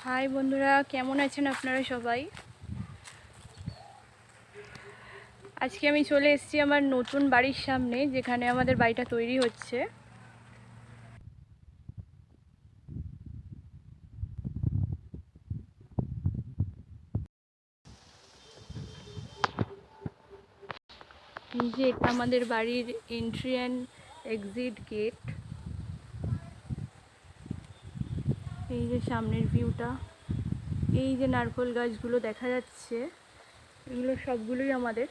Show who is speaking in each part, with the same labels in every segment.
Speaker 1: High বন্ধুরা, কেমন আছেন আপনারা সবাই? আজকে আমি চলে এসেছি আমার নতুন বাড়ির সামনে, যেখানে আমাদের বাড়িটা তৈরি হচ্ছে। এই যে এটা আমাদের বাড়ির এন্ট্রি অ্যান্ড এক্সিট গেট। এই যে সামনের ভিউটা, এই যে নারকেল গাছগুলো দেখা যাচ্ছে, এগুলো সবগুলোই আমাদের।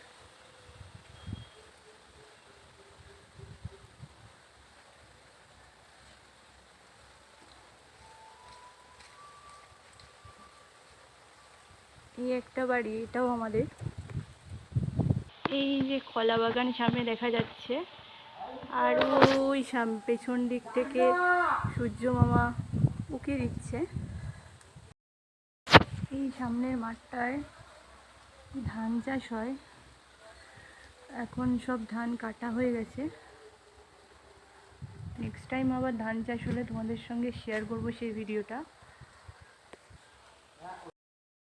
Speaker 1: এই একটা বাড়ি, এটাও আমাদের। এই যে কলা বাগান সামনে দেখা যাচ্ছে, আর ওই পেছন দিক থেকে সূর্য মামা উঁকি দিচ্ছে। এই সামনের মাঠটায় ধান চাষ হয়, এখন সব ধান কাটা হয়ে গেছে। নেক্সট টাইম আবার ধান চাষ হলে তোমাদের সঙ্গে শেয়ার করব সেই ভিডিওটা।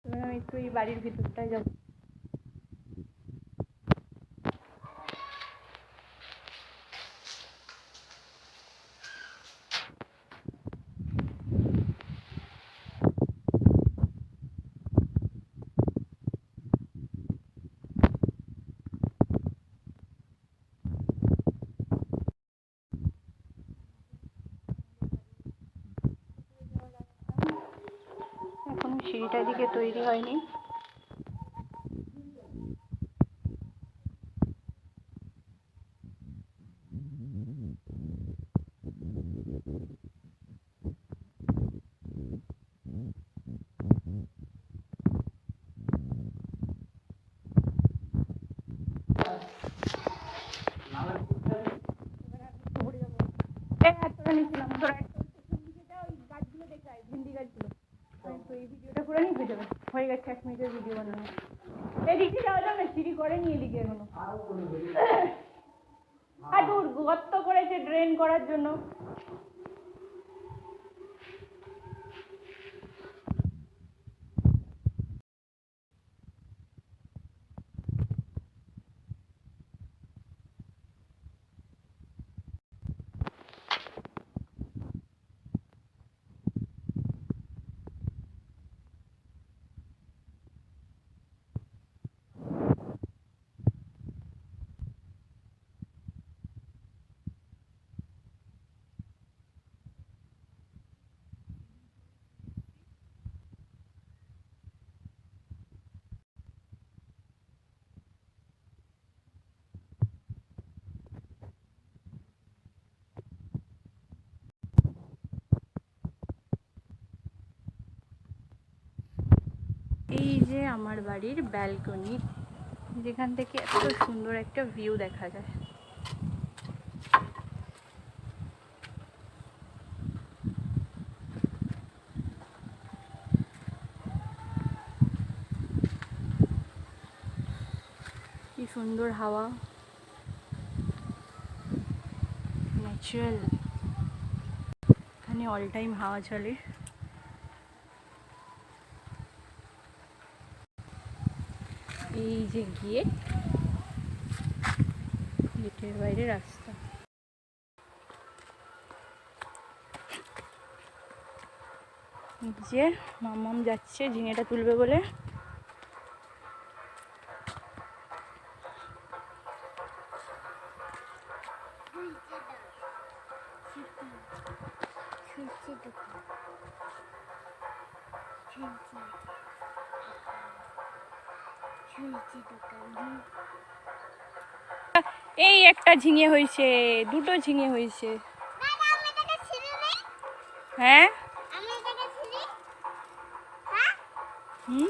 Speaker 1: এবার আমি একটু এই বাড়ির ভিতরটায় যাব। এখনো সিঁড়িটা দিকে তৈরি হয়নি। এই ভিডিওটা করে নিয়ে হয়ে যাবে, হয়ে গেছে 1 মিনিটের ভিডিও বানানো। এদিকে যাওয়া যাবে না, সিঁড়ি করেনি এদিকে এখনো। আর দূর গর্ত করেছে ড্রেন করার জন্য। এই যে আমার বাড়ির ব্যালকনি, যেখান থেকে এত সুন্দর একটা ভিউ দেখা যায়। কি সুন্দর হাওয়া, ন্যাচারাল। এখানে অল টাইম হাওয়া চলে। এই যে গেটের বাইরে রাস্তা। যে মাম্মাম যাচ্ছে ঝিঙেটা তুলবে বলে। এই একটা ঝিঙে হয়েছে, দুটো ঝিঙে হয়েছে। হ্যাঁ হুম,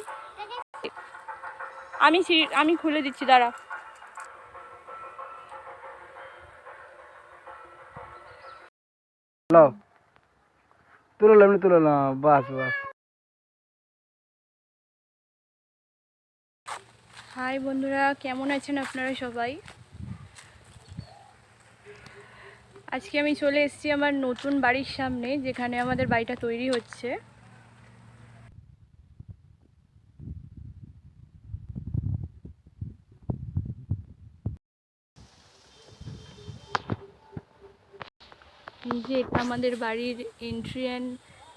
Speaker 1: আমি খুলে দিচ্ছি, দাঁড়া।
Speaker 2: তুলে বাস বাস।
Speaker 1: হাই বন্ধুরা, কেমন আছেন আপনারা সবাই? আজকে আমি চলে এসেছি আমার নতুন বাড়ির সামনে, যেখানে আমাদের বাড়িটা তৈরি হচ্ছে। এই যে এটা আমাদের বাড়ির এন্ট্রি অ্যান্ড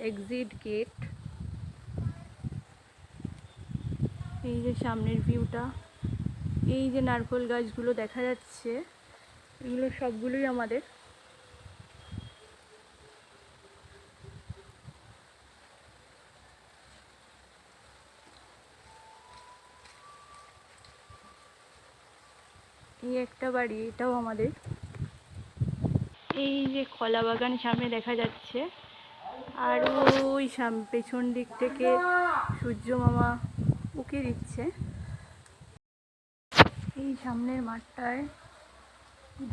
Speaker 1: এক্সিট গেট। এই যে সামনের ভিউটা, এই যে নারকেল গাছগুলো দেখা যাচ্ছে, এগুলো সবগুলোই আমাদের। এই একটা বাড়ি, এটাও আমাদের। এই যে কলা বাগান সামনে দেখা যাচ্ছে, আর ওই পেছন দিক থেকে সূর্য মামা উকি দিচ্ছে। এই সামনের মাঠটায়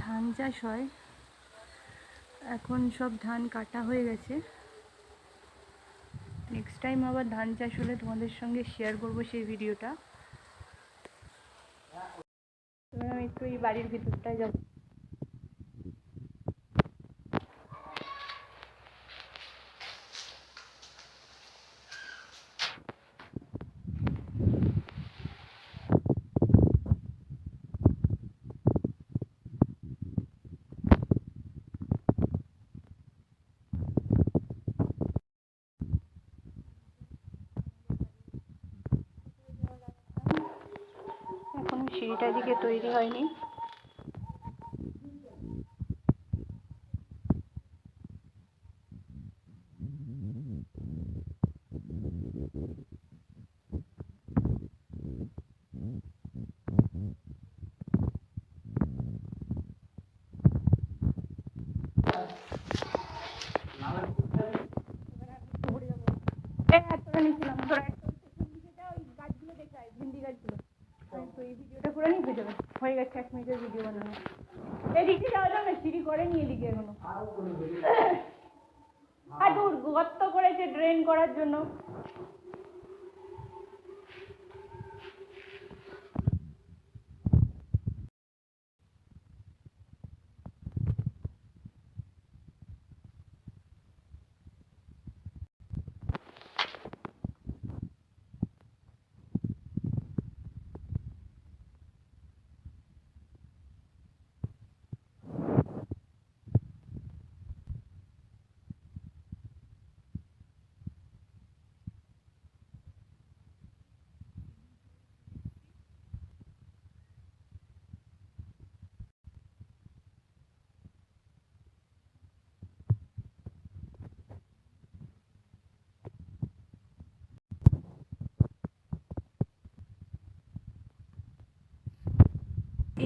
Speaker 1: ধান চাষ হয়, এখন সব ধান কাটা হয়ে গেছে। নেক্সট টাইম আবার ধান চাষ হলে তোমাদের সঙ্গে শেয়ার করবো সেই ভিডিওটা। এবার আমি একটু এই বাড়ির ভিতরটায় যাবো। এখন সিঁড়িটা দিকে তৈরি হয়নি। এই ভিডিওটা করে নিয়ে হয়ে যাবে, হয়ে গেছে 1 মিনিটের ভিডিও বানানো। এদিকে যাওয়া যাবে না, সিঁড়ি করেনি এদিকে এখনো। আর দূর গর্ত করেছে ড্রেন করার জন্য।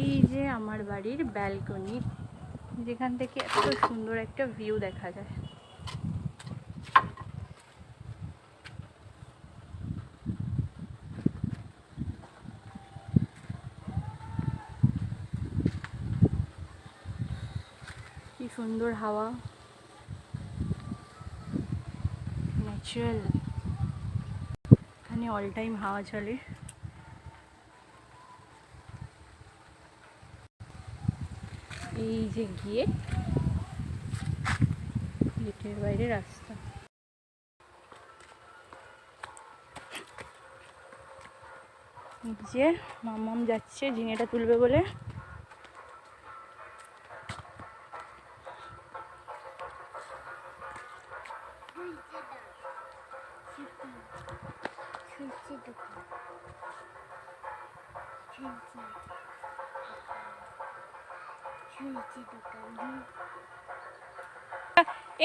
Speaker 1: এই যে আমার বাড়ির ব্যালকনি, যেখান থেকে এত সুন্দর একটা ভিউ দেখা যায়। কি সুন্দর হাওয়া, ন্যাচারাল। এখানে অল টাইম হাওয়া চলে। এই যে গেট, গেটের বাইরে রাস্তা। যে মামাম যাচ্ছে ঝিঙেটা তুলবে বলে।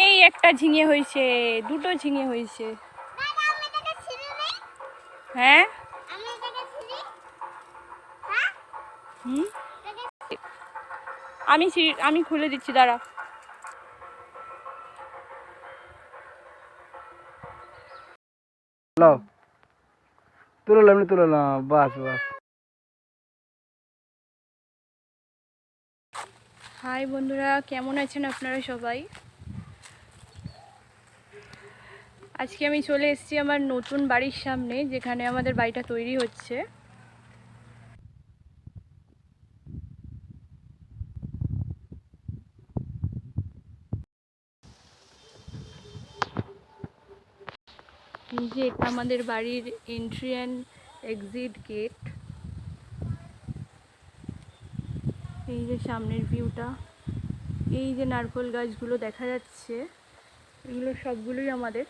Speaker 1: এই একটা ঝিঙে হয়েছে, দুটো ঝিঙে হয়েছে। হ্যাঁ হুম, আমি খুলে দিচ্ছি, দাঁড়া।
Speaker 2: তুললাম বাস বাস।
Speaker 1: হাই বন্ধুরা, কেমন আছেন আপনারা সবাই? আজকে আমি চলে এসেছি আমার নতুন বাড়ির সামনে, যেখানে আমাদের বাড়িটা তৈরি হচ্ছে। এই যে এটা আমাদের বাড়ির এন্ট্রি অ্যান্ড এক্সিট গেট। এই যে সামনের ভিউটা, এই যে নারকেল গাছগুলো দেখা যাচ্ছে, এগুলো সবগুলোই আমাদের।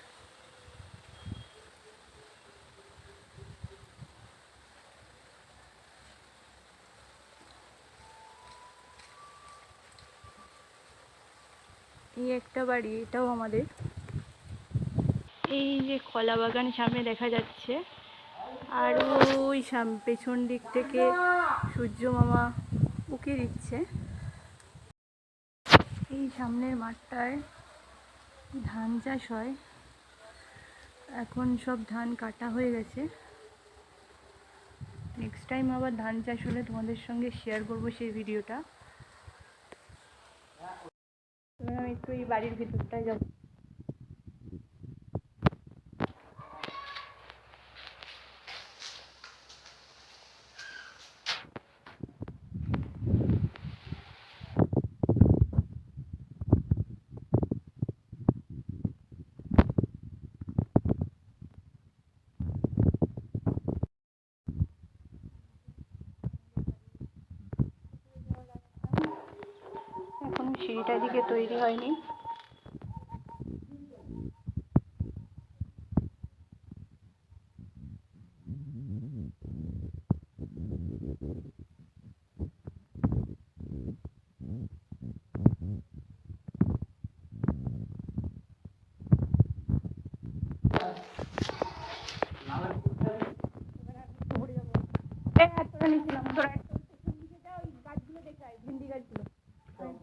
Speaker 1: এই একটা বাড়ি, এটাও আমাদের। এই যে কলা বাগান সামনে দেখা যাচ্ছে, আর ওই পেছন দিক থেকে সূর্য মামা উঁকি দিচ্ছে। এই সামনের মাঠটায় ধান চাষ হয়, এখন সব ধান কাটা হয়ে গেছে। নেক্সট টাইম আবার ধান চাষ হলে তোমাদের সঙ্গে শেয়ার করবো সেই ভিডিওটা। এবার আমি একটু এই বাড়ির ভিতরটায় যাবো। এখন সিঁড়িটা দিকে তৈরি হয়নি।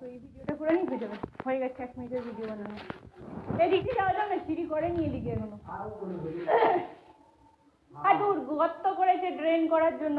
Speaker 1: তো এই ভিডিওটা করে নিয়ে যাবে, হয়ে গেছে 1 মিনিটের ভিডিও বানানো। এদিকে যাওয়া যাবে না, সিঁড়ি করেনি এদিকে এখনো। আর দূর গর্ত করেছে ড্রেন করার জন্য।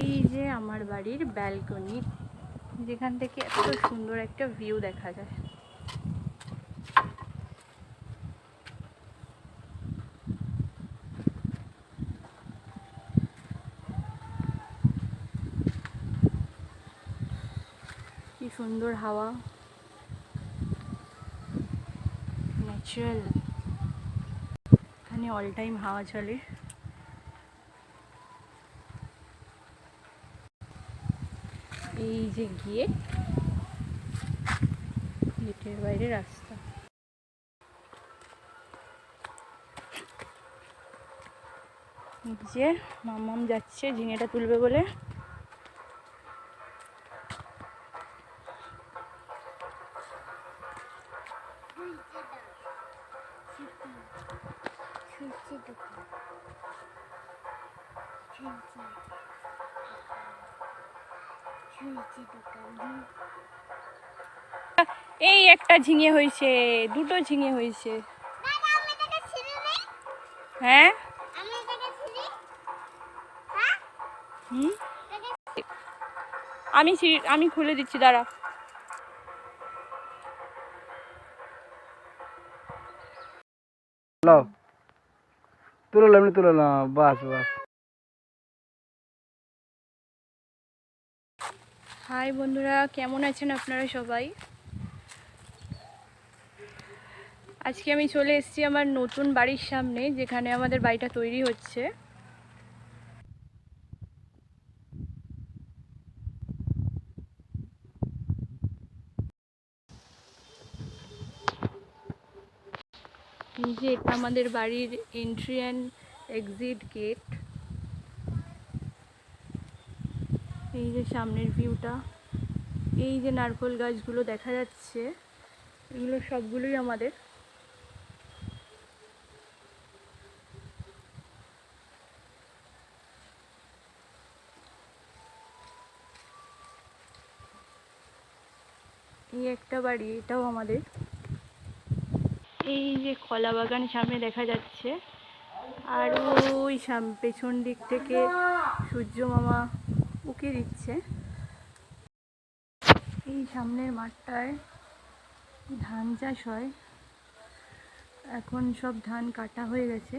Speaker 1: এই যে আমার বাড়ির ব্যালকনি, যেখান থেকে এত সুন্দর একটা ভিউ দেখা যায়। কি সুন্দর হাওয়া, ন্যাচারাল। এখানে অল টাইম হাওয়া চলে। এই যে গেটের বাইরে রাস্তা। যে মামাম যাচ্ছে ঝিঙেটা তুলবে বলে। এই একটা ঝিঙে হয়েছে, দুটো ঝিঙে হয়েছে। হ্যাঁ আমি খুলে দিচ্ছি, দাঁড়া।
Speaker 2: তুলে না, বাস বাস।
Speaker 1: হাই বন্ধুরা, কেমন আছেন আপনারা সবাই? আজকে আমি চলে এসেছি আমার নতুন বাড়ির সামনে, যেখানে আমাদের বাড়িটা তৈরি হচ্ছে। এই যে এটা আমাদের বাড়ির এন্ট্রি অ্যান্ড এক্সিট গেট। এই যে সামনের ভিউটা, এই যে নারকেল গাছগুলো দেখা যাচ্ছে, এগুলো সবগুলোই আমাদের। এই একটা বাড়ি, এটাও আমাদের। এই যে কলা বাগান সামনে দেখা যাচ্ছে, আর ওই পেছন দিক থেকে সূর্য মামা উঁকি দিচ্ছে। এই সামনের মাঠটায় ধান চাষ হয়, এখন সব ধান কাটা হয়ে গেছে।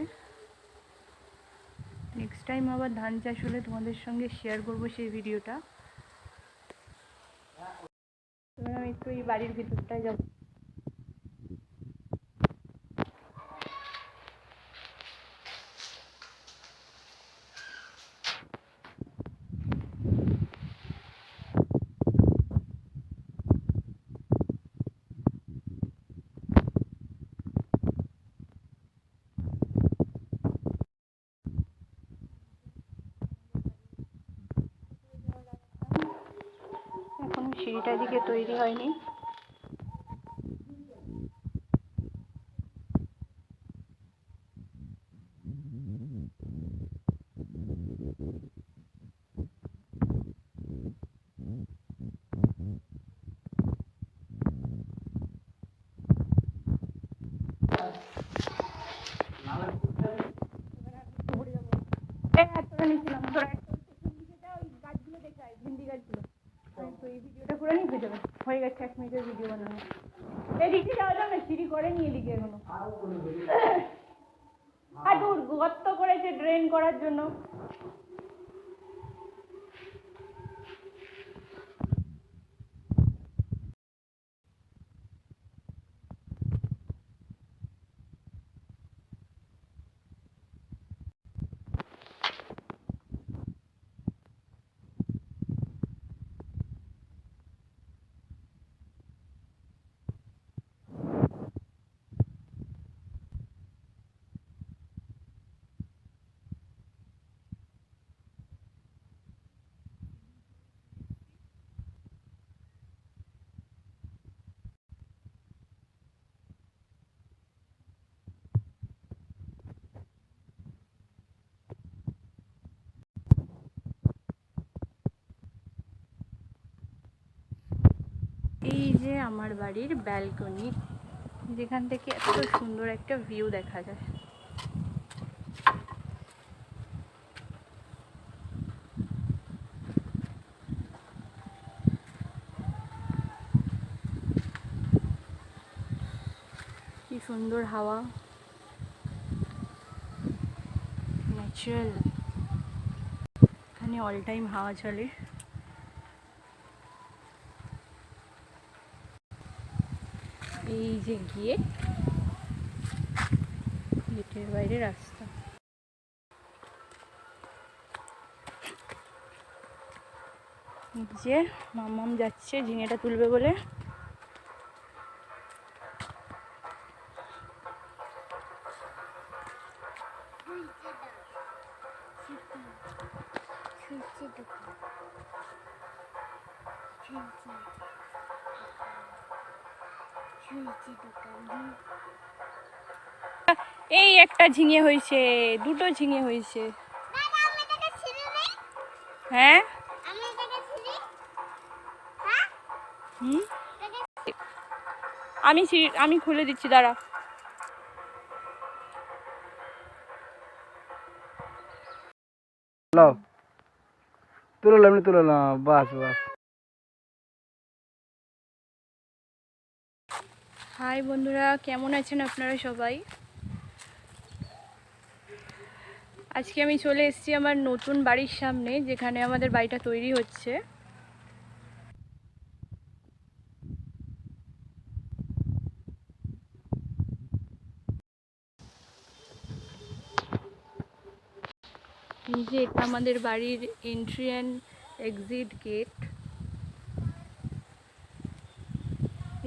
Speaker 1: নেক্সট টাইম আবার ধান চাষ হলে তোমাদের সঙ্গে শেয়ার করবো সেই ভিডিওটা। আমি একটু এই বাড়ির ভিতরটায় যাবো। এখনো সিঁড়িটা দিকে তৈরি হয়নি। হয়ে গেছে 1 মিনিটের ভিডিও বানানো। এদিকে যাওয়া যাবে না, সিঁড়ি করেনি এদিকে এখনো। আর দূর গর্ত করেছে ড্রেন করার জন্য। এই যে আমার বাড়ির ব্যালকনি, যেখান থেকে এত সুন্দর একটা ভিউ দেখা যায়। কি সুন্দর হাওয়া, ন্যাচারাল। এখানে অল টাইম হাওয়া চলে। এই যে গেটের বাইরে রাস্তা। যে মাম্মাম যাচ্ছে ঝিঙেটা তুলবে বলে। এই একটা ঝিঙে হয়েছে, দুটো ঝিঙে হয়েছে। হ্যাঁ আমি খুলে দিচ্ছি, দাঁড়া।
Speaker 2: তুললাম বাস বাস।
Speaker 1: হাই বন্ধুরা, কেমন আছেন আপনারা সবাই? আজকে আমি চলে এসেছি আমার নতুন বাড়ির সামনে, যেখানে আমাদের বাড়িটা তৈরি হচ্ছে। এই যে এটা আমাদের বাড়ির এন্ট্রি অ্যান্ড এক্সিট গেট।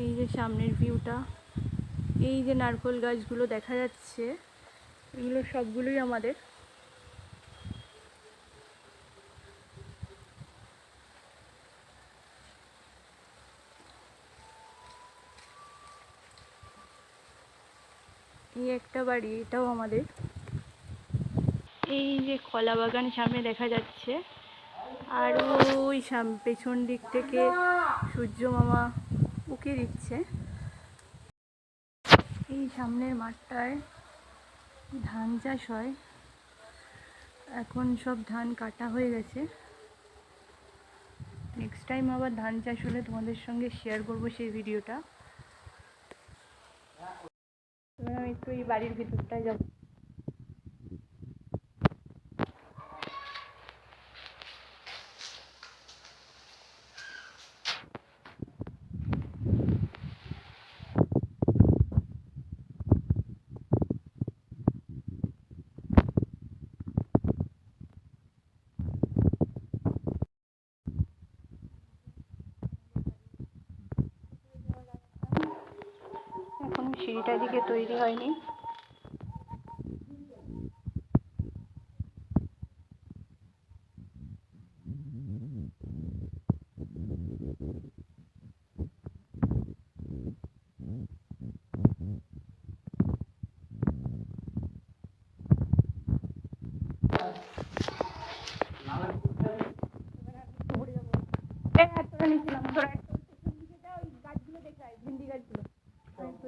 Speaker 1: এই যে সামনের ভিউটা, এই যে নারকেল গাছগুলো দেখা যাচ্ছে, এগুলো সবগুলোই আমাদের। এই একটা বাড়ি, এটাও আমাদের। এই যে কলা বাগান সামনে দেখা যাচ্ছে, আর ওই পেছন দিক থেকে সূর্য মামা উকিয়ে দিচ্ছে। এই সামনের মাঠটায় ধান চাষ হয়, এখন সব ধান কাটা হয়ে গেছে। নেক্সট টাইম আবার ধান চাষ হলে তোমাদের সঙ্গে শেয়ার করব সেই ভিডিওটা। এবার আমি একটু এই বাড়ির ভিতরটায় যাব। এখন সিঁড়িটা দিকে তৈরি হয়নি।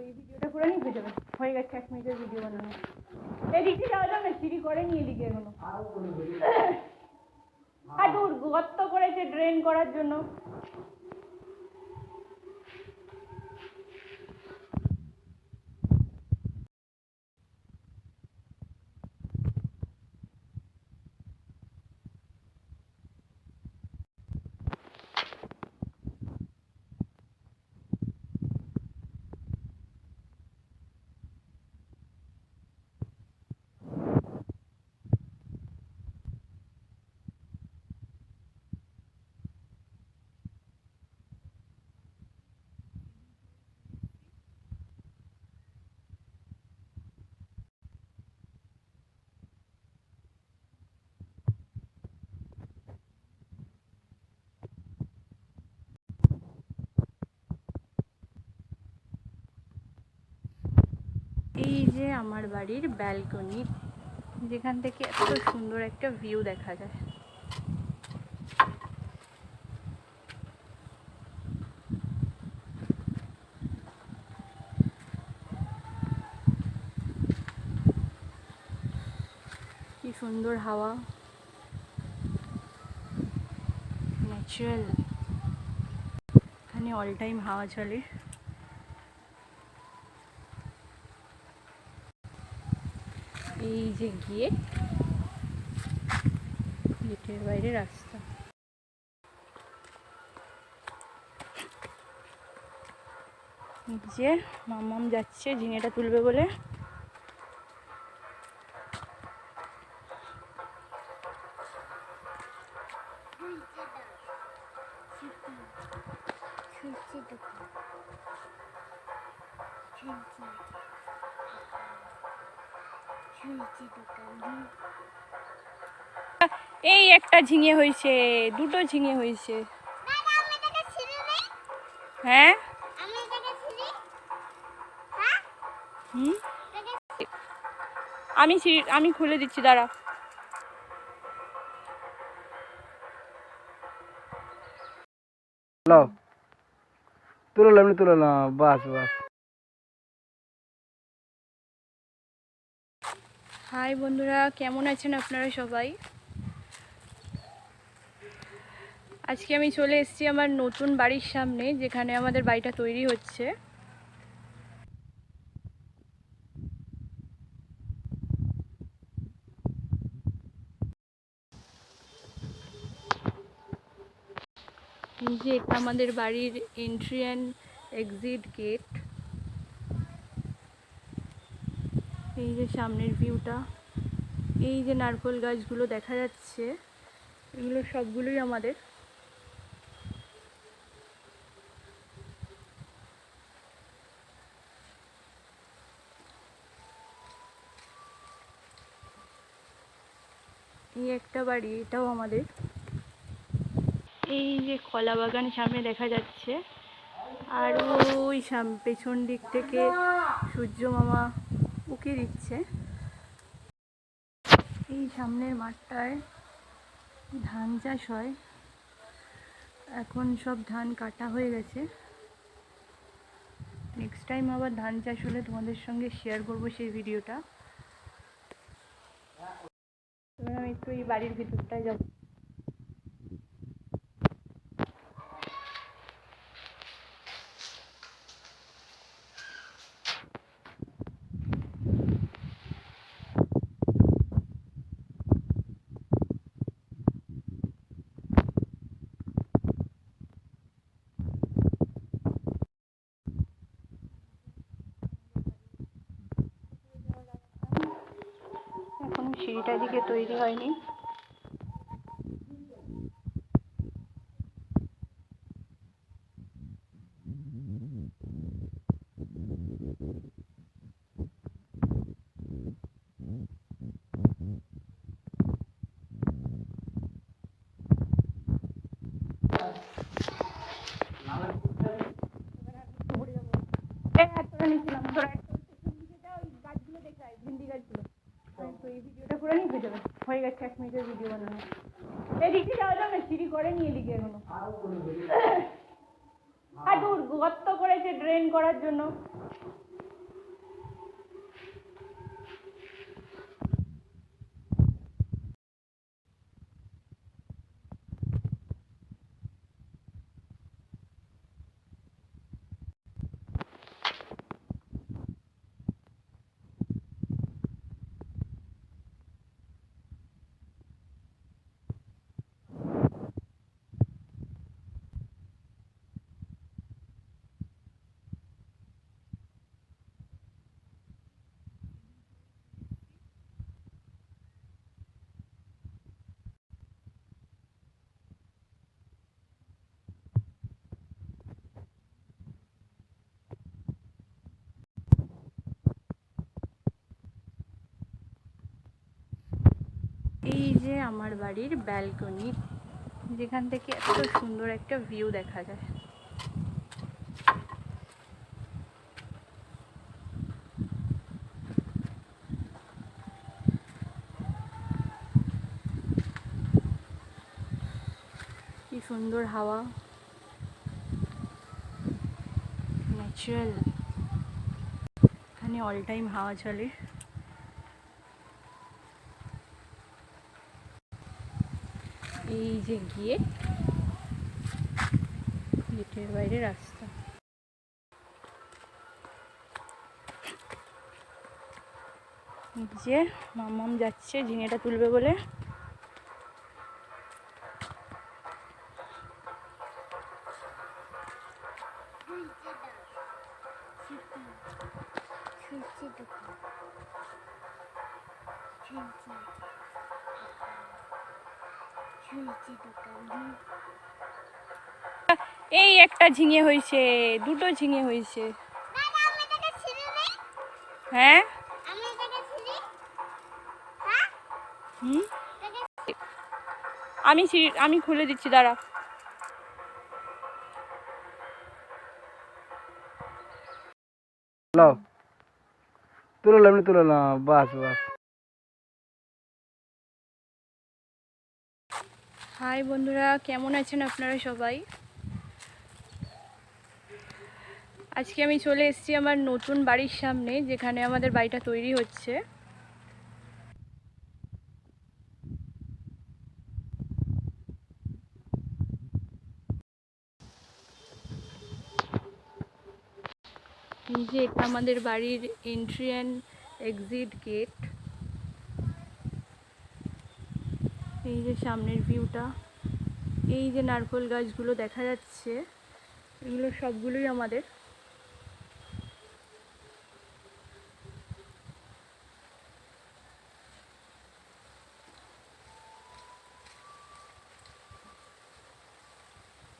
Speaker 1: এই ভিডিওটা করে নিয়ে হয়ে যাবে, হয়ে গেছে 1 মিনিটের ভিডিও বানানো। এদিকে যাওয়া যাবে না, সিঁড়ি করেনি এদিকে এখনো। আর দূর গর্ত করেছে ড্রেন করার জন্য। এই যে আমার বাড়ির ব্যালকনি, যেখান থেকে এত সুন্দর একটা ভিউ দেখা যায়। কি সুন্দর হাওয়া, ন্যাচারাল। এখানে অল টাইম হাওয়া চলে। এই যে গেটের বাইরে রাস্তা। যে মামাম যাচ্ছে ঝিঙেটা তুলবে বলে। এই একটা ঝিঙে হয়েছে, দুটো ঝিঙে হয়েছে। হ্যাঁ আমি খুলে দিচ্ছি, দাঁড়া।
Speaker 2: তুলে বাস বাস।
Speaker 1: হাই বন্ধুরা, কেমন আছেন আপনারা সবাই? আজকে আমি চলে এসেছি আমার নতুন বাড়ির সামনে, যেখানে আমাদের বাড়িটা তৈরি হচ্ছে। এই যে এটা আমাদের বাড়ির এন্ট্রি অ্যান্ড এক্সিট গেট। এই যে সামনের ভিউটা, এই যে নারকেল গাছগুলো দেখা যাচ্ছে, এগুলো সবগুলোই আমাদের। এই একটা বাড়ি, এটাও আমাদের। এই যে কলা বাগান সামনে দেখা যাচ্ছে, আর ওই পেছন দিক থেকে সূর্য মামা উকি দিচ্ছে। এই সামনের মাঠটায় ধান চাষ হয়, এখন সব ধান কাটা হয়ে গেছে। নেক্সট টাইম আবার ধান চাষ হলে তোমাদের সঙ্গে শেয়ার করব সেই ভিডিওটা। এবার আমি একটু এই বাড়ির ভিতরটায় যাব। এখনো সিঁড়িটা দিকে তৈরি হয়নি। এই ভিডিওটা করে নিয়ে হয়ে যাবে, হয়ে গেছে 1 মিনিটের ভিডিও বানানো। এদিকে যাওয়া যাবে না, সিঁড়ি করেনি এদিকে এখনো। আর দূর গর্ত করেছে ড্রেন করার জন্য। এই যে আমার বাড়ির ব্যালকনি, যেখান থেকে এত সুন্দর একটা ভিউ দেখা যায়। কি সুন্দর হাওয়া, ন্যাচারাল। এখানে অল টাইম হাওয়া চলে। এই যে গেটের বাইরে রাস্তা। যে মাম্মাম যাচ্ছে ঝিঙেটা তুলবে বলে। এই একটা ঝিঙে হয়েছে, দুটো ঝিঙে হয়েছে। হ্যাঁ আমি খুলে দিচ্ছি, দাঁড়া।
Speaker 2: তুললাম বাস বাস।
Speaker 1: হাই বন্ধুরা, কেমন আছেন আপনারা সবাই? আজকে আমি চলে এসেছি আমার নতুন বাড়ির সামনে, যেখানে আমাদের বাড়িটা তৈরি হচ্ছে। এই যে এটা আমাদের বাড়ির এন্ট্রি অ্যান্ড এক্সিট গেট। এই যে সামনের ভিউটা, এই যে নারকেল গাছগুলো দেখা যাচ্ছে, এগুলো সবগুলোই আমাদের।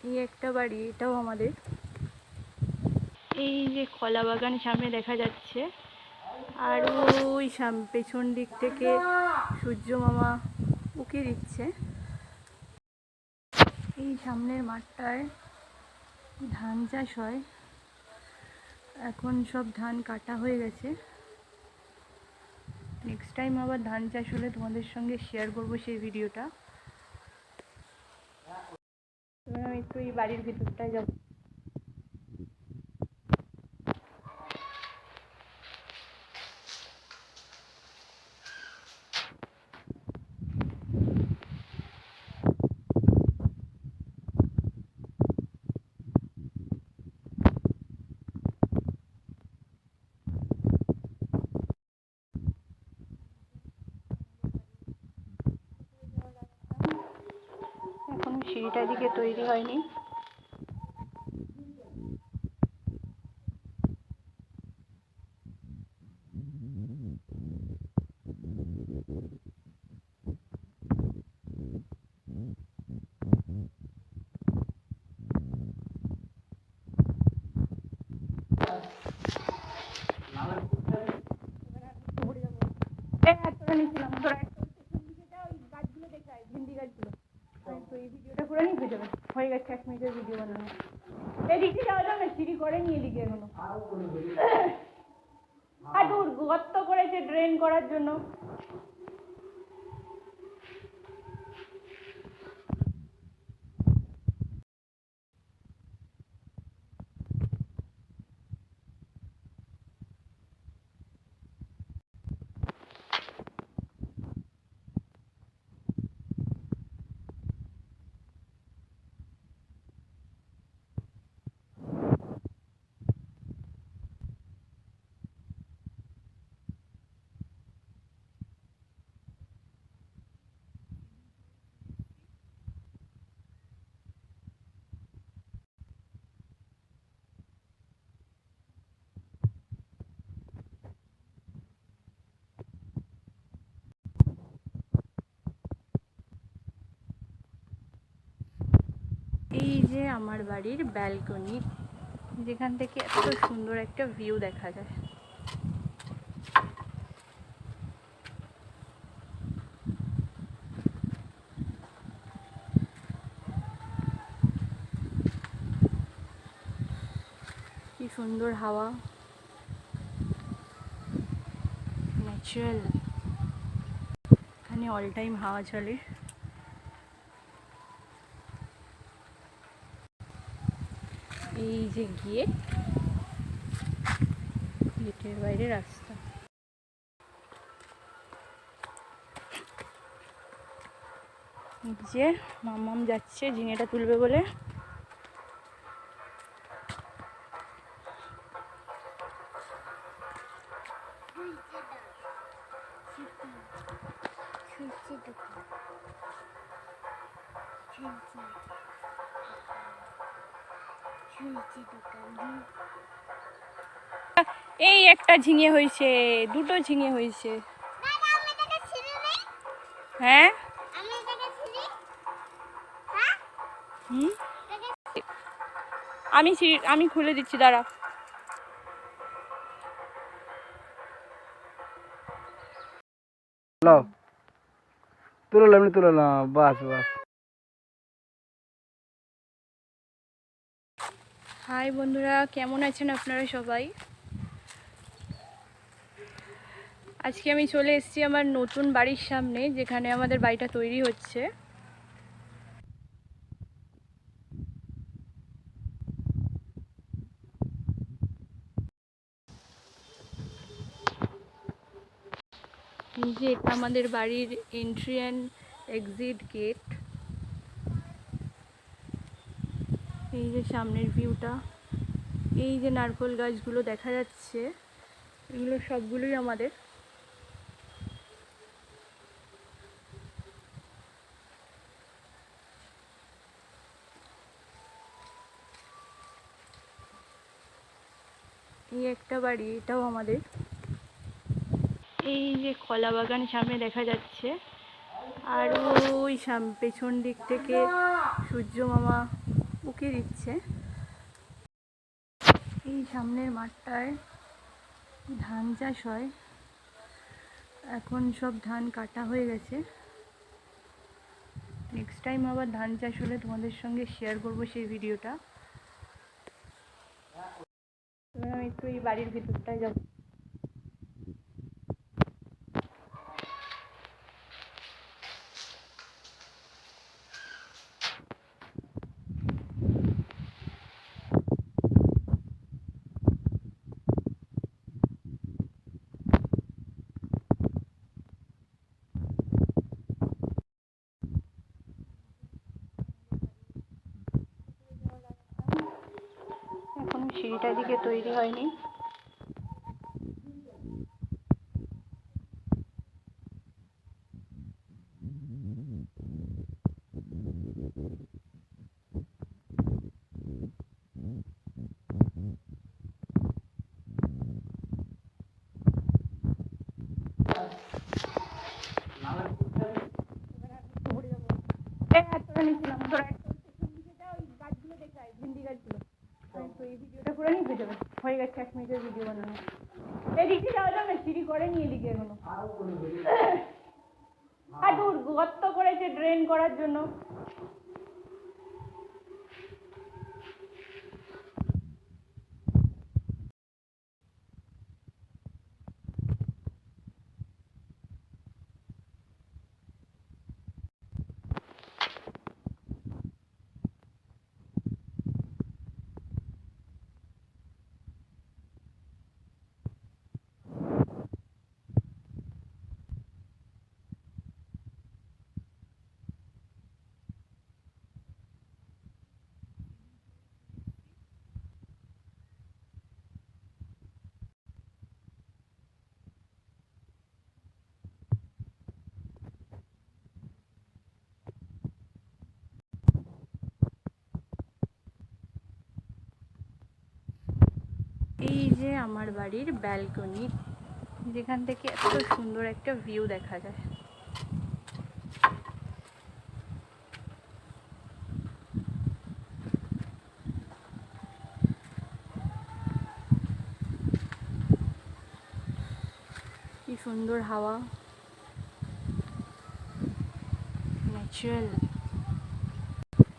Speaker 1: এই একটা বাড়ি, এটাও আমাদের। এই যে কলা বাগান সামনে দেখা যাচ্ছে, আর ওই পেছন দিক থেকে সূর্য মামা উঁকি দিচ্ছে। এই সামনের মাঠটায় ধান চাষ হয়, এখন সব ধান কাটা হয়ে গেছে। নেক্সট টাইম আবার ধান চাষ হলে তোমাদের সঙ্গে শেয়ার করব সেই ভিডিওটা। এবার আমি একটু এই বাড়ির ভিতরটায় যাব। সিঁড়িটা দিকে তৈরি হয়নি। তো এই ভিডিওটা করে নিয়ে হয়ে যাবে, হয়ে গেছে 1 মিনিটের ভিডিও বানানো। এদিকে যাওয়া যাবে না, সিঁড়ি করেনি এদিকে এখনো। আর দূর গর্ত করেছে ড্রেন করার জন্য। এই যে আমার বাড়ির ব্যালকনি, যেখান থেকে এত সুন্দর একটা ভিউ দেখা যায়। কি সুন্দর হাওয়া, ন্যাচারাল। এখানে অল টাইম হাওয়া চলে। এই যে গেট, গেটের বাইরে রাস্তা। যে মামাম যাচ্ছে ঝিঙেটা তুলবে বলে। এই একটা ঝিঙে হয়েছে, দুটো ঝিঙে হয়েছে। হ্যাঁ আমি খুলে দিচ্ছি, দাঁড়া।
Speaker 2: তুলে না, বাস বাস।
Speaker 1: হাই বন্ধুরা, কেমন আছেন আপনারা সবাই? আজকে আমি চলে এসেছি আমার নতুন বাড়ির সামনে, যেখানে আমাদের বাড়িটা তৈরি হচ্ছে। এই যে এটা আমাদের বাড়ির এন্ট্রি অ্যান্ড এক্সিট গেট। এই যে সামনের ভিউটা, এই যে নারকেল গাছগুলো দেখা যাচ্ছে, এগুলো সবগুলোই আমাদের। এই একটা বাড়ি, এটাও আমাদের। এই যে কলা বাগান সামনে দেখা যাচ্ছে, আর ওই পেছন দিক থেকে সূর্য মামা উঁকি দিচ্ছে। এই সামনের মাঠটায় ধান চাষ হয়, এখন সব ধান কাটা হয়ে গেছে। নেক্সট টাইম আবার ধান চাষ হলে তোমাদের সঙ্গে শেয়ার করবো সেই ভিডিওটা। এবার আমি একটু এই বাড়ির ভিতরটায় যাবো। এখন সিঁড়িটা দিকে তৈরি হয়নি। হয়ে গেছে 1 মিনিটের ভিডিও বানানো। এদিকে যাওয়া যাবে, সিঁড়ি করেনি এদিকে এখনো। আর দূর গর্ত করেছে ড্রেন করার জন্য। এই যে আমার বাড়ির ব্যালকনি, যেখান থেকে এত সুন্দর একটা ভিউ দেখা যায়। কি সুন্দর হাওয়া, ন্যাচারাল।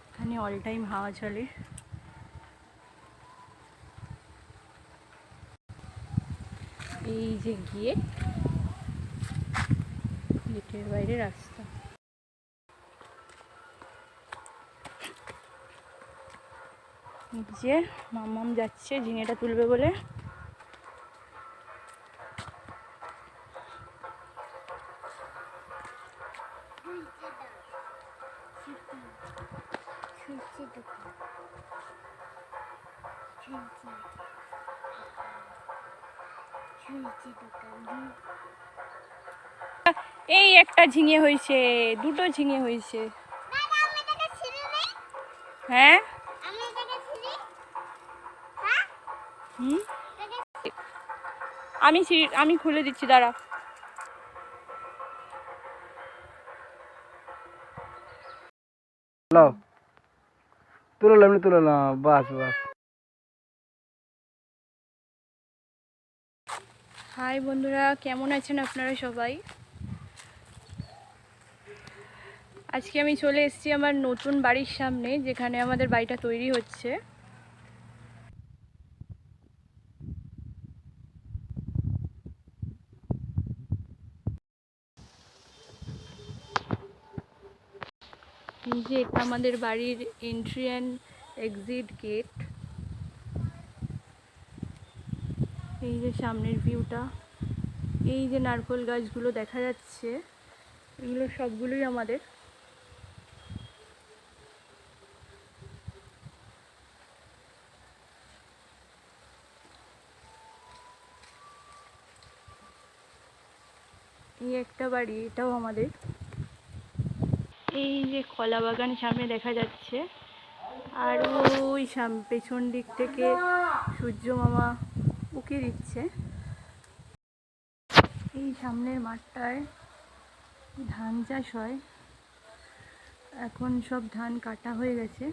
Speaker 1: এখানে অল টাইম হাওয়া চলে। এই যে গেটের বাইরে রাস্তা। যে মাম্মাম যাচ্ছে ঝিঙেটা তুলবে বলে। এই একটা ঝিঙে হয়েছে, দুটো ঝিঙে হয়েছে। হ্যাঁ আমি খুলে দিচ্ছি, দাঁড়া।
Speaker 2: তুলে বাস বাস।
Speaker 1: হাই বন্ধুরা, কেমন আছেন আপনারা সবাই? আজকে আমি চলে এসেছি আমার নতুন বাড়ির সামনে, যেখানে আমাদের বাড়িটা তৈরি হচ্ছে। এই যে এটা আমাদের বাড়ির এন্ট্রি অ্যান্ড এক্সিট গেট। এই যে সামনের ভিউটা, এই যে নারকেল গাছগুলো দেখা যাচ্ছে, এগুলো সবগুলোই আমাদের। এই একটা বাড়ি, এটাও আমাদের। এই যে কলা বাগান সামনে দেখা যাচ্ছে, আর ওই পেছন দিক থেকে সূর্য মামা উকি দিচ্ছে। এই সামনের মাঠটায় ধান চাষ হয়, এখন সব ধান কাটা হয়ে গেছে।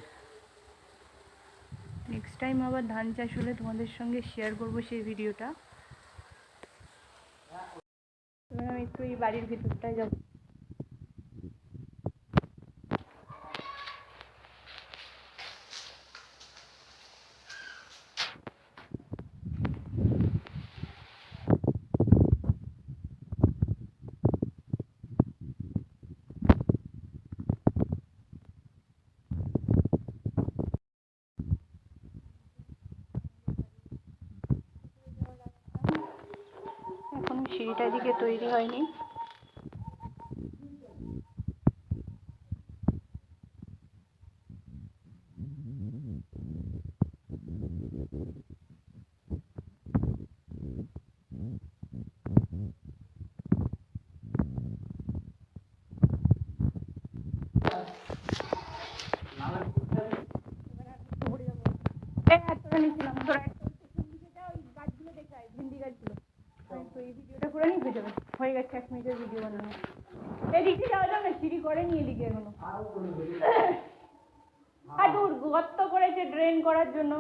Speaker 1: নেক্সট টাইম আবার ধান চাষ হলে তোমাদের সঙ্গে শেয়ার করবো সেই ভিডিওটা। আমি একটু এই বাড়ির ভিতরটায় যাবো। এখনো সিঁড়িটা দিকে তৈরি হয়নি। গাছগুলো দেখায়, ভিন্ডি গাছগুলো। তো এই ভিডিওটা করে নিয়ে যাবে। হয়ে গেছে 1 মিনিটের ভিডিও বানানো। এদিকে যাওয়া যাবে না, সিঁড়ি করেনি এদিকে এখনো। আর দূর গর্ত করেছে ড্রেন করার জন্য।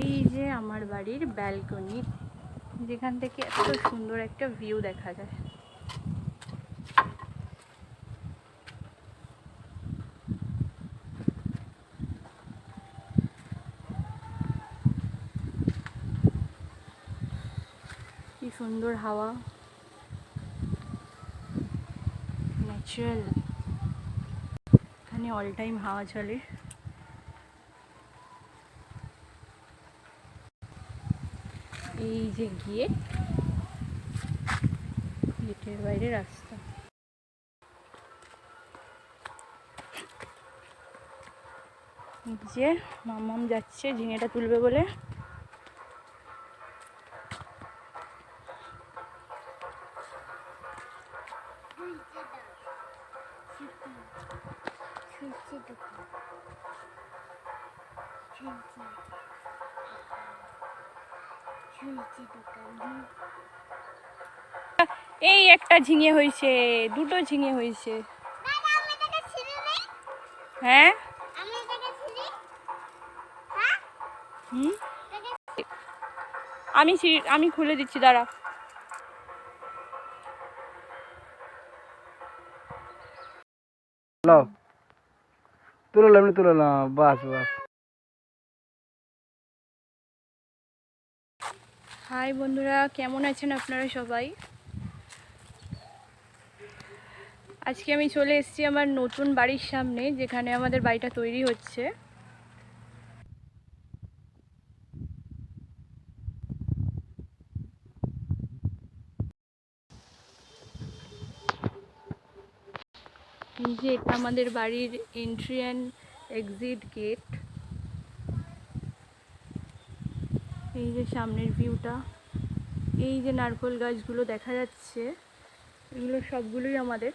Speaker 1: এই যে আমার বাড়ির ব্যালকনি, যেখান থেকে এত সুন্দর একটা ভিউ দেখা যায়। কি সুন্দর হাওয়া, ন্যাচারাল। এখানে অল টাইম হাওয়া চলে। এই যে গেটের বাইরে রাস্তা। যে মাম্মাম যাচ্ছে ঝিঙেটা তুলবে বলে। এই একটা ঝিঙে হয়েছে, দুটো ঝিঙে হয়েছে। হ্যাঁ আমি খুলে দিচ্ছি, দাঁড়া।
Speaker 2: তুললাম বাস বাস।
Speaker 1: হাই বন্ধুরা, কেমন আছেন আপনারা সবাই? আজকে আমি চলে এসেছি আমার নতুন বাড়ির সামনে, যেখানে আমাদের বাড়িটা তৈরি হচ্ছে। এই যে এটা আমাদের বাড়ির এন্ট্রি অ্যান্ড এক্সিট গেট। এই যে সামনের ভিউটা, এই যে নারকেল গাছগুলো দেখা যাচ্ছে, এগুলো সবগুলোই আমাদের।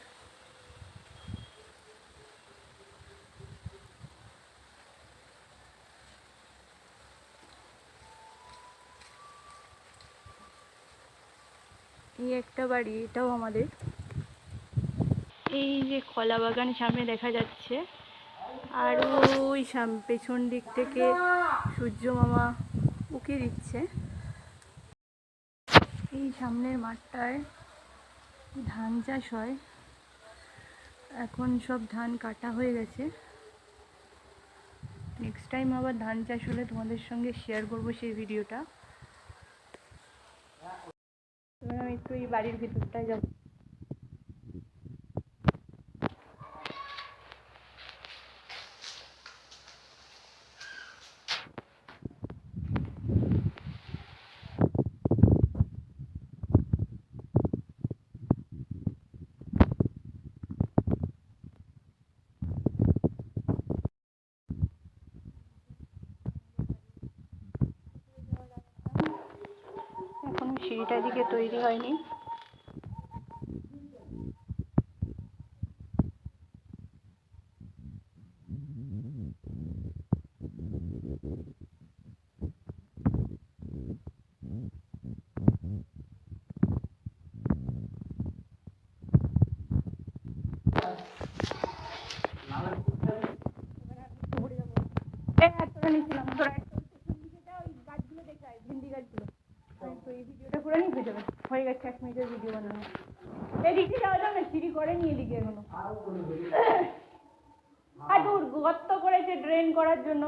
Speaker 1: এই একটা বাড়ি, এটাও আমাদের। এই যে কলা বাগান সামনে দেখা যাচ্ছে, আর ওই পেছন দিক থেকে সূর্য মামা উকি দিচ্ছে। এই সামনের মাঠটায় ধান চাষ হয়, এখন সব ধান কাটা হয়ে গেছে। নেক্সট টাইম আবার ধান চাষ হলে তোমাদের সঙ্গে শেয়ার করবো সেই ভিডিওটা। এবার আমি একটু এই বাড়ির ভিতরটায় যাবো। এখনো সিঁড়িটা দিকে তৈরি হয়নি। হয়ে গেছে 1 মিনিটের ভিডিও বানানো। এদিকে যাওয়া যাবে না, সিঁড়ি করেনি এদিকে এখনো। আর দূর গর্ত করেছে ড্রেন করার জন্য।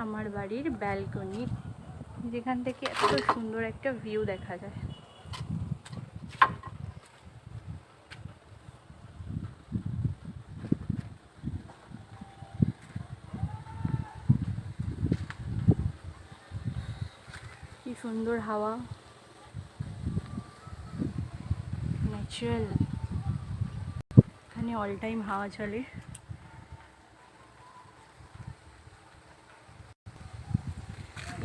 Speaker 1: আমার বাড়ির ব্যালকনি, যেখান থেকে এত সুন্দর একটা ভিউ দেখা যায়। কি সুন্দর হাওয়া, ন্যাচারাল, এখানে অল টাইম হাওয়া চলে।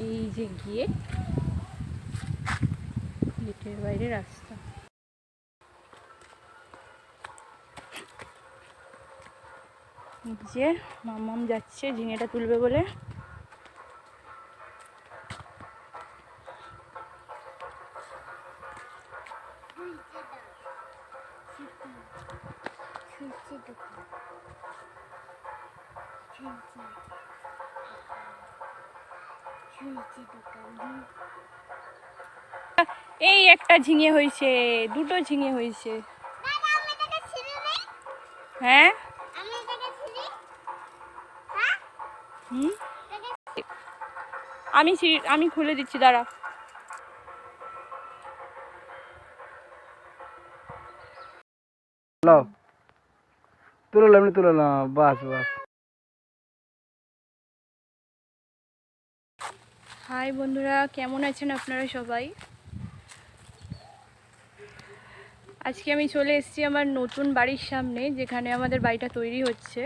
Speaker 1: এই যে গেটের বাইরে রাস্তা। যে মামাম যাচ্ছে ঝিঙেটা তুলবে বলে। এই একটা ঝিঙে হয়েছে, দুটো ঝিঙে হয়েছে। হ্যাঁ আমি খুলে দিচ্ছি, দাঁড়া।
Speaker 2: তুললাম বাস বাস।
Speaker 1: হাই বন্ধুরা, কেমন আছেন আপনারা সবাই? আজকে আমি চলে এসেছি আমার নতুন বাড়ির সামনে, যেখানে আমাদের বাড়িটা তৈরি হচ্ছে।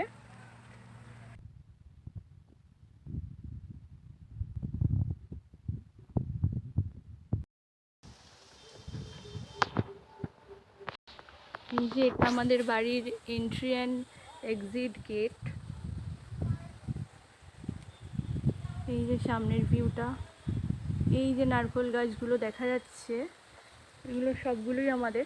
Speaker 1: এই যে এটা আমাদের বাড়ির এন্ট্রি অ্যান্ড এক্সিট গেট। এই যে সামনের ভিউটা, এই যে নারকেল গাছগুলো দেখা যাচ্ছে, এগুলো সবগুলোই আমাদের।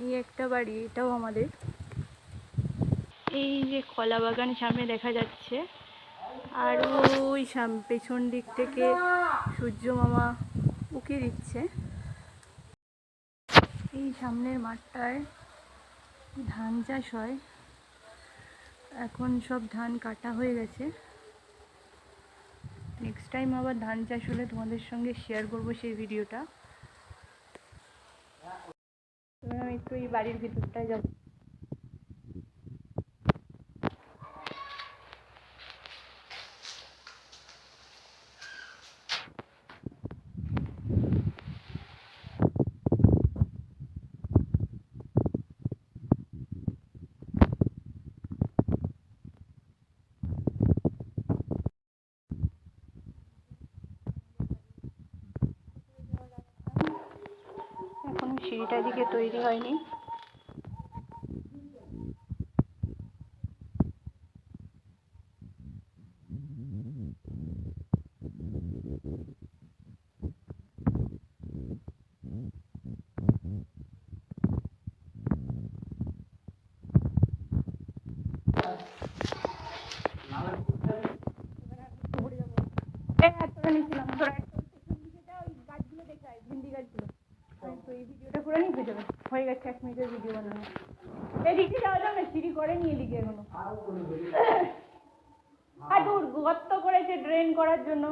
Speaker 1: এই একটা বাড়ি, এটাও আমাদের। এই যে কলা বাগান সামনে দেখা যাচ্ছে, আর ওই পেছন দিক থেকে সূর্য মামা উঁকি দিচ্ছে। এই সামনের মাঠটায় ধান চাষ হয়, এখন সব ধান কাটা হয়ে গেছে। নেক্সট টাইম আবার ধান চাষ হলে তোমাদের সঙ্গে শেয়ার করবো সেই ভিডিওটা। আমি একটু এই বাড়ির ভিতরটায় যাচ্ছি। এখনো সিঁড়িটা দিকে তৈরি হয়নি। এই ভিডিওটা করে নিয়ে হয়ে যাবে, হয়ে গেছে 1 মিনিটের ভিডিও বানানো। এদিকে যাওয়া যাবে না, সিঁড়ি করেনি এদিকে এখনো। আর দূর গর্ত করেছে ড্রেন করার জন্য।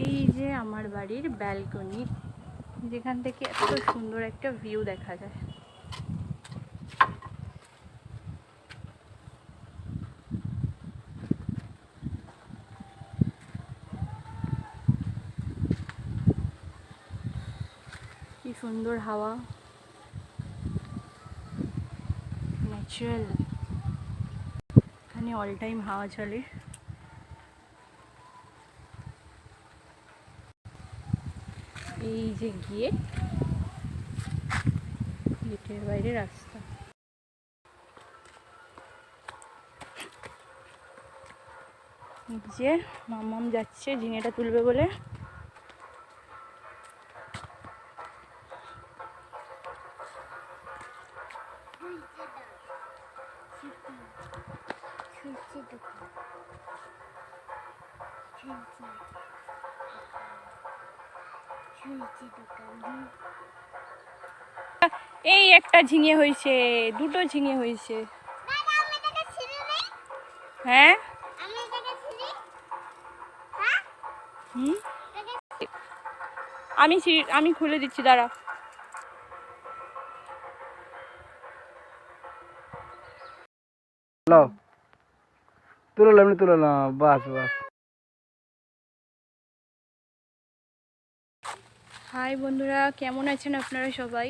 Speaker 1: এই যে আমার বাড়ির ব্যালকনি, যেখান থেকে এত সুন্দর একটা ভিউ দেখা যায়। কি সুন্দর হাওয়া, ন্যাচারাল। এখানে অল টাইম হাওয়া চলে। এই যে গেটের বাইরে রাস্তা। যে মাম্মাম যাচ্ছে ঝিঙেটা তুলবে বলে। এই একটা ঝিঙে হয়েছে, দুটো ঝিঙে হয়েছে। হ্যাঁ আমি খুলে দিচ্ছি, দাঁড়া।
Speaker 2: তুলে না, বাস বাস।
Speaker 1: হাই বন্ধুরা, কেমন আছেন আপনারা সবাই?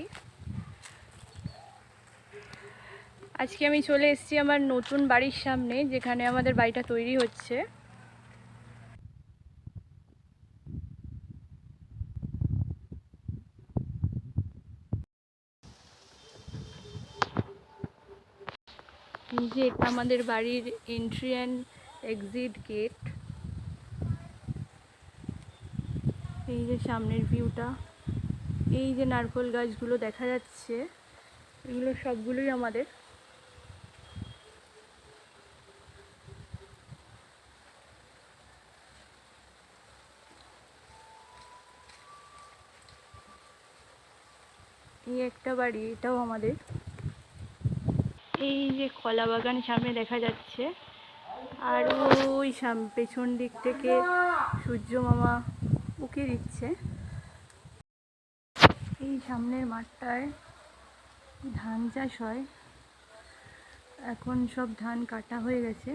Speaker 1: আজকে আমি চলে এসেছি আমার নতুন বাড়ির সামনে, যেখানে আমাদের বাড়িটা তৈরি হচ্ছে। এই যে এটা আমাদের বাড়ির এন্ট্রি অ্যান্ড এক্সিট গেট। এই যে সামনের ভিউটা, এই যে নারকেল গাছগুলো দেখা যাচ্ছে, এগুলো সবগুলোই আমাদের। এই একটা বাড়ি, এটাও আমাদের। এই যে কলা বাগান সামনে দেখা যাচ্ছে, আর ওই পেছন দিক থেকে সূর্য মামা উঁকি দিচ্ছে। এই সামনের মাঠটায় ধান চাষ হয়, এখন সব ধান কাটা হয়ে গেছে।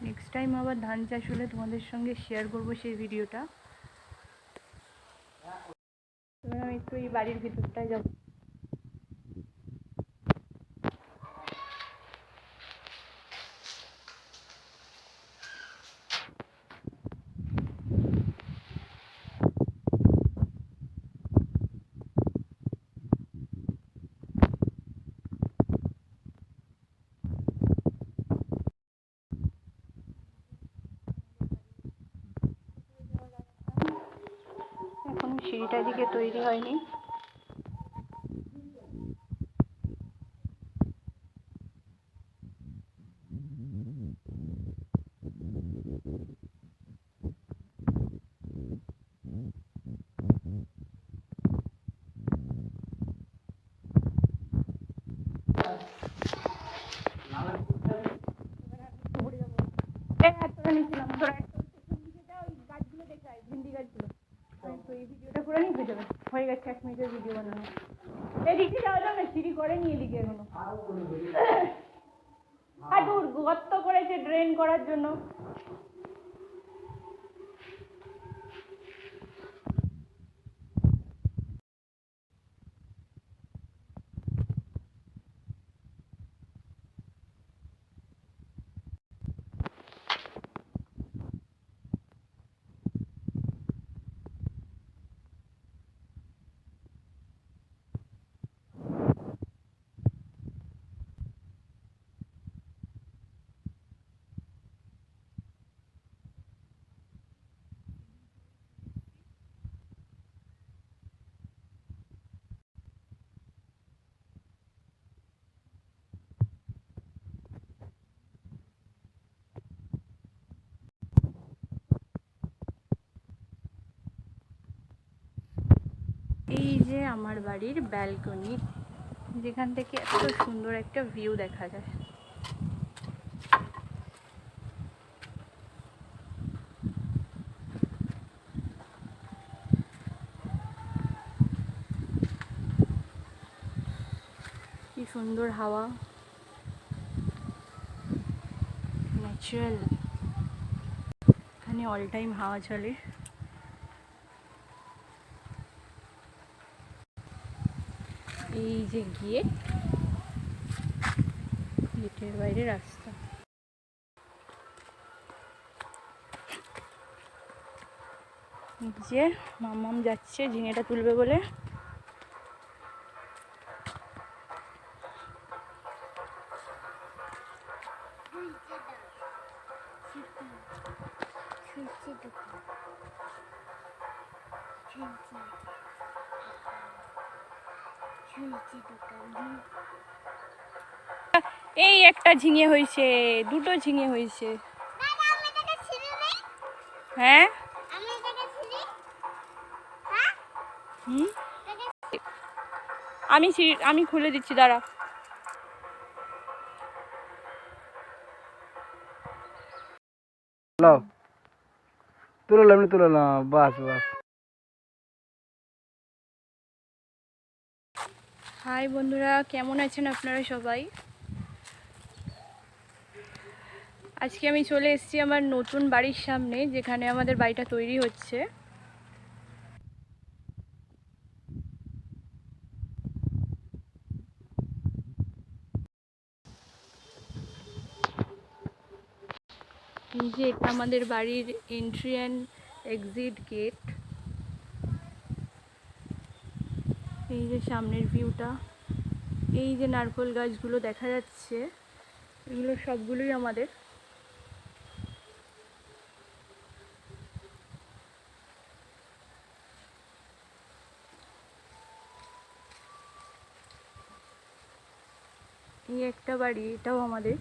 Speaker 1: নেক্সট টাইম আবার ধান চাষ হলে তোমাদের সঙ্গে শেয়ার করবো সেই ভিডিওটা। এবার আমি একটু এই বাড়ির ভিতরটায় যাবো। এখন সিঁড়িটা দিকে তৈরি হয়নি। এই ভিডিওটা করে নিয়ে হয়ে যাবে, হয়ে গেছে 1 মিনিটের ভিডিও বানানো। এদিকে যাওয়া যাবে না, সিঁড়ি করেনি এদিকে এখনো। আর দূর গর্ত করেছে ড্রেন করার জন্য। এই যে আমার বাড়ির ব্যালকনি, যেখান থেকে এত সুন্দর একটা ভিউ দেখা যায়। কি সুন্দর হাওয়া, ন্যাচারাল। এখানে অল টাইম হাওয়া চলে। এই যে গেটের বাইরে রাস্তা। যে মাম্মাম যাচ্ছে ঝিঙেটা তুলবে বলে। এই একটা ঝিঙে হয়েছে, দুটো ঝিঙে হয়েছে। হ্যাঁ আমি খুলে দিচ্ছি, দাঁড়া।
Speaker 2: তুলে না, বাস বাস।
Speaker 1: হাই বন্ধুরা, কেমন আছেন আপনারা সবাই? আজকে আমি চলে এসেছি আমার নতুন বাড়ির সামনে, যেখানে আমাদের বাড়িটা তৈরি হচ্ছে। এই যে এটা আমাদের বাড়ির এন্ট্রি অ্যান্ড এক্সিট গেট। এই যে সামনের ভিউটা, এই যে নারকেল গাছগুলো দেখা যাচ্ছে, এগুলো সবগুলোই আমাদের। এই একটা বাড়ি, এটাও আমাদের।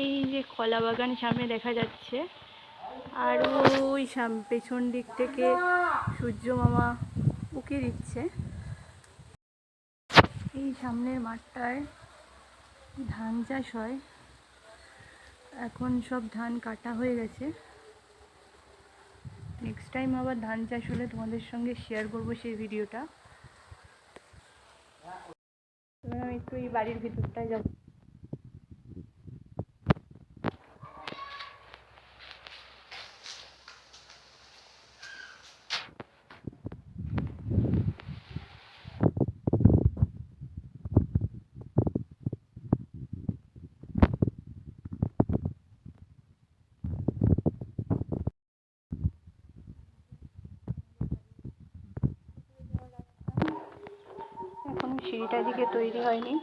Speaker 1: এই যে কলা বাগান সামনে দেখা যাচ্ছে, আর ওই পেছন দিক থেকে সূর্য মামা উঁকি দিচ্ছে। এই সামনের মাঠটায় ধান চাষ হয়, এখন সব ধান কাটা হয়ে গেছে। নেক্সট টাইম আবার ধান চাষ হলে তোমাদের সঙ্গে শেয়ার করবো সেই ভিডিওটা। এবার আমি একটু এই বাড়ির ভিতরটায় যাব। এখন সিঁড়িটা দিকে তৈরি হয়নি।